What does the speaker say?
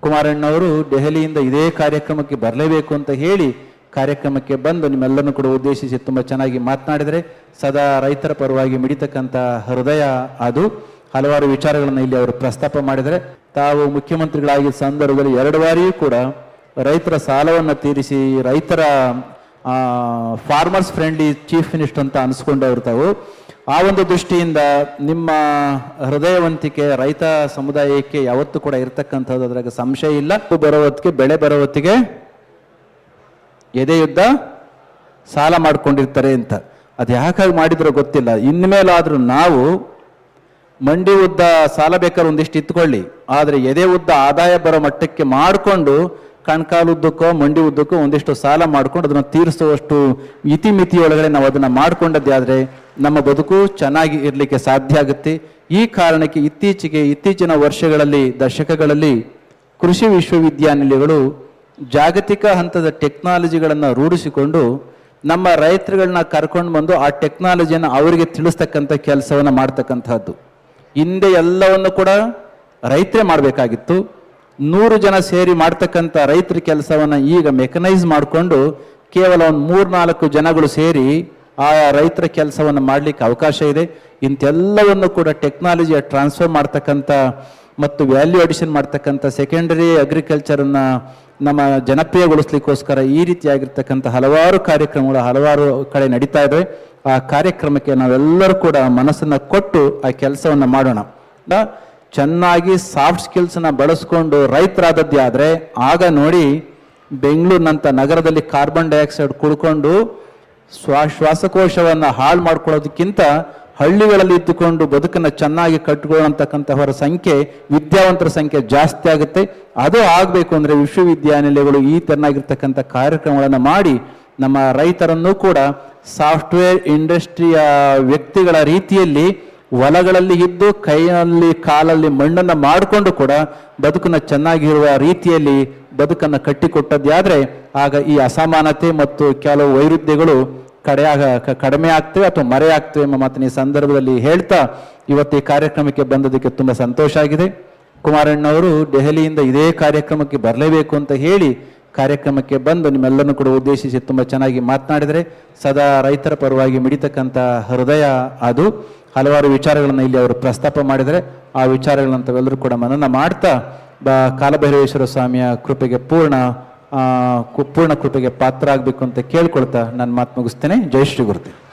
ಕುಮಾರಣ್ಣವರು ದೆಹಲಿಯಿಂದ ಇದೇ ಕಾರ್ಯಕ್ರಮಕ್ಕೆ ಬರಲೇಬೇಕು ಅಂತ ಹೇಳಿ ಕಾರ್ಯಕ್ರಮಕ್ಕೆ ಬಂದು ನಿಮ್ಮೆಲ್ಲರನ್ನು ಕೂಡ ಉದ್ದೇಶಿಸಿ ತುಂಬ ಚೆನ್ನಾಗಿ ಮಾತನಾಡಿದರೆ, ಸದಾ ರೈತರ ಪರವಾಗಿ ಮಿಡಿತಕ್ಕಂಥ ಹೃದಯ ಅದು. ಹಲವಾರು ವಿಚಾರಗಳನ್ನು ಇಲ್ಲಿ ಅವರು ಪ್ರಸ್ತಾಪ ಮಾಡಿದರೆ, ತಾವು ಮುಖ್ಯಮಂತ್ರಿಗಳಾಗಿದ್ದ ಸಂದರ್ಭದಲ್ಲಿ 2 ಬಾರಿಯೂ ಕೂಡ ರೈತರ ಸಾಲವನ್ನು ತೀರಿಸಿ ರೈತರ ಫಾರ್ಮರ್ಸ್ ಫ್ರೆಂಡ್ಲಿ ಚೀಫ್ ಮಿನಿಸ್ಟರ್ ಅಂತ ಅನಿಸ್ಕೊಂಡವ್ರು ತಾವು. ಆ ಒಂದು ದೃಷ್ಟಿಯಿಂದ ನಿಮ್ಮ ಹೃದಯವಂತಿಕೆ ರೈತ ಸಮುದಾಯಕ್ಕೆ ಯಾವತ್ತೂ ಕೂಡ ಇರತಕ್ಕಂಥದ್ದು, ಅದ್ರಾಗ ಸಂಶಯ ಇಲ್ಲ. ಬರೋ ಹೊತ್ತಿಗೆ, ಬೆಳೆ ಬರೋ ಹೊತ್ತಿಗೆ ಎದೆ ಯುದ್ಧ ಸಾಲ ಮಾಡ್ಕೊಂಡಿರ್ತಾರೆ ಅಂತ. ಅದು ಯಾಕಾಗಿ ಮಾಡಿದ್ರೋ ಗೊತ್ತಿಲ್ಲ. ಇನ್ಮೇಲಾದ್ರೂ ನಾವು ಮಂಡಿ ಉದ್ದ ಸಾಲ ಬೇಕಾದ್ರೆ ಒಂದಿಷ್ಟು ಇತ್ಕೊಳ್ಳಿ, ಆದರೆ ಎದೆ ಉದ್ದ ಆದಾಯ ಬರೋ ಮಟ್ಟಕ್ಕೆ ಮಾಡಿಕೊಂಡು ಕಣ್ಕಾಲು ಉದ್ದಕ್ಕೋ ಮಂಡಿ ಉದ್ದಕ್ಕೋ ಒಂದಿಷ್ಟು ಸಾಲ ಮಾಡ್ಕೊಂಡು ಅದನ್ನು ತೀರಿಸುವಷ್ಟು ಇತಿಮಿತಿಯೊಳಗಡೆ ನಾವು ಅದನ್ನು ಮಾಡ್ಕೊಂಡದ್ದೇ ಆದರೆ ನಮ್ಮ ಬದುಕು ಚೆನ್ನಾಗಿ ಇರಲಿಕ್ಕೆ ಸಾಧ್ಯ ಆಗುತ್ತೆ. ಈ ಕಾರಣಕ್ಕೆ ಇತ್ತೀಚಿನ ವರ್ಷಗಳಲ್ಲಿ, ದಶಕಗಳಲ್ಲಿ ಕೃಷಿ ವಿಶ್ವವಿದ್ಯಾನಿಲಯಗಳು ಜಾಗತಿಕ ಹಂತದ ಟೆಕ್ನಾಲಜಿಗಳನ್ನು ರೂಢಿಸಿಕೊಂಡು ನಮ್ಮ ರೈತರುಗಳನ್ನ ಕರ್ಕೊಂಡು ಬಂದು ಆ ಟೆಕ್ನಾಲಜಿಯನ್ನು ಅವರಿಗೆ ತಿಳಿಸ್ತಕ್ಕಂಥ ಕೆಲಸವನ್ನು ಮಾಡ್ತಕ್ಕಂಥದ್ದು. ಹಿಂದೆ ಎಲ್ಲವನ್ನು ಕೂಡ ರೈತರೇ ಮಾಡಬೇಕಾಗಿತ್ತು. 100 ಜನ ಸೇರಿ ಮಾಡ್ತಕ್ಕಂಥ ರೈತರ ಕೆಲಸವನ್ನು ಈಗ ಮೆಕನೈಸ್ ಮಾಡಿಕೊಂಡು ಕೇವಲ ಒಂದು 3-4 ಜನಗಳು ಸೇರಿ ಆ ರೈತರ ಕೆಲಸವನ್ನು ಮಾಡಲಿಕ್ಕೆ ಅವಕಾಶ ಇದೆ. ಇಂಥೆಲ್ಲವನ್ನು ಕೂಡ ಟೆಕ್ನಾಲಜಿಯ ಟ್ರಾನ್ಸ್ಫರ್ ಮಾಡ್ತಕ್ಕಂಥ ಮತ್ತು ವ್ಯಾಲ್ಯೂ ಅಡಿಷನ್ ಮಾಡ್ತಕ್ಕಂಥ ಸೆಕೆಂಡರಿ ಅಗ್ರಿಕಲ್ಚರನ್ನು ನಮ್ಮ ಜನಪ್ರಿಯಗೊಳಿಸ್ಲಿಕ್ಕೋಸ್ಕರ ಈ ರೀತಿಯಾಗಿರ್ತಕ್ಕಂಥ ಹಲವಾರು ಕಾರ್ಯಕ್ರಮಗಳು ಹಲವಾರು ಕಡೆ ನಡೀತಾ ಇದ್ದಾವೆ. ಆ ಕಾರ್ಯಕ್ರಮಕ್ಕೆ ನಾವೆಲ್ಲರೂ ಕೂಡ ಮನಸ್ಸನ್ನು ಕೊಟ್ಟು ಆ ಕೆಲಸವನ್ನು ಮಾಡೋಣ. ಚೆನ್ನಾಗಿ ಸಾಫ್ಟ್ ಸ್ಕಿಲ್ಸನ್ನ ಬಳಸ್ಕೊಂಡು ರೈತರಾದದ್ದೇ ಆದರೆ ಆಗ ನೋಡಿ, ಬೆಂಗಳೂರಿನಂಥ ನಗರದಲ್ಲಿ ಕಾರ್ಬನ್ ಡೈಆಕ್ಸೈಡ್ ಕುಡ್ಕೊಂಡು ಶ್ವಾಸಕೋಶವನ್ನು ಹಾಳು ಮಾಡ್ಕೊಳ್ಳೋದಕ್ಕಿಂತ ಹಳ್ಳಿಗಳಲ್ಲಿ ಇದ್ದುಕೊಂಡು ಬದುಕನ್ನು ಚೆನ್ನಾಗಿ ಕಟ್ಟಿಕೊಳ್ಳತಕ್ಕಂಥವರ ಸಂಖ್ಯೆ, ವಿದ್ಯಾವಂತರ ಸಂಖ್ಯೆ ಜಾಸ್ತಿ ಆಗುತ್ತೆ. ಅದು ಆಗಬೇಕು ಅಂದರೆ ವಿಶ್ವವಿದ್ಯಾನಿಲಯಗಳು ಈ ತೆರನಾಗಿರ್ತಕ್ಕಂಥ ಕಾರ್ಯಕ್ರಮಗಳನ್ನು ಮಾಡಿ ನಮ್ಮ ರೈತರನ್ನು ಕೂಡ ಸಾಫ್ಟ್ವೇರ್ ಇಂಡಸ್ಟ್ರಿಯ ವ್ಯಕ್ತಿಗಳ ರೀತಿಯಲ್ಲಿ ಹೊಲಗಳಲ್ಲಿ ಇದ್ದು ಕೈಯಲ್ಲಿ ಕಾಲಲ್ಲಿ ಮಣ್ಣನ್ನು ಮಾಡಿಕೊಂಡು ಕೂಡ ಬದುಕನ್ನು ಚೆನ್ನಾಗಿರುವ ರೀತಿಯಲ್ಲಿ ಬದುಕನ್ನು ಕಟ್ಟಿಕೊಟ್ಟದ್ದೇ ಆದರೆ ಆಗ ಈ ಅಸಮಾನತೆ ಮತ್ತು ಕೆಲವು ವೈರುಧ್ಯಗಳು ಕಡಿಮೆ ಆಗ್ತವೆ ಅಥವಾ ಮರೆಯಾಗ್ತವೆ ಎಂಬ ಮಾತನ್ನ ಈ ಸಂದರ್ಭದಲ್ಲಿ ಹೇಳ್ತಾ ಇವತ್ತು ಈ ಕಾರ್ಯಕ್ರಮಕ್ಕೆ ಬಂದದಕ್ಕೆ ತುಂಬ ಸಂತೋಷ ಆಗಿದೆ. ಕುಮಾರಣ್ಣವರು ದೆಹಲಿಯಿಂದ ಇದೇ ಕಾರ್ಯಕ್ರಮಕ್ಕೆ ಬರಲೇಬೇಕು ಅಂತ ಹೇಳಿ ಕಾರ್ಯಕ್ರಮಕ್ಕೆ ಬಂದು ನಿಮ್ಮೆಲ್ಲರನ್ನು ಕೂಡ ಉದ್ದೇಶಿಸಿ ತುಂಬ ಚೆನ್ನಾಗಿ ಮಾತನಾಡಿದರೆ, ಸದಾ ರೈತರ ಪರವಾಗಿ ಮಿಡಿತಕ್ಕಂಥ ಹೃದಯ ಅದು. ಹಲವಾರು ವಿಚಾರಗಳನ್ನು ಇಲ್ಲಿ ಅವರು ಪ್ರಸ್ತಾಪ ಮಾಡಿದರೆ, ಆ ವಿಚಾರಗಳನ್ನು ತಾವೆಲ್ಲರೂ ಕೂಡ ಮನನ ಮಾಡ್ತಾ ಕಾಲಭೈರವೇಶ್ವರ ಸ್ವಾಮಿಯ ಕೃಪೆಗೆ ಪೂರ್ಣ ಕೃಪೆಗೆ ಪಾತ್ರ ಆಗಬೇಕು ಅಂತ ಕೇಳ್ಕೊಳ್ತಾ ನನ್ನ ಮಾತು ಮುಗಿಸ್ತೇನೆ. ಜೈ ಶ್ರೀ ಗುರುತಿ.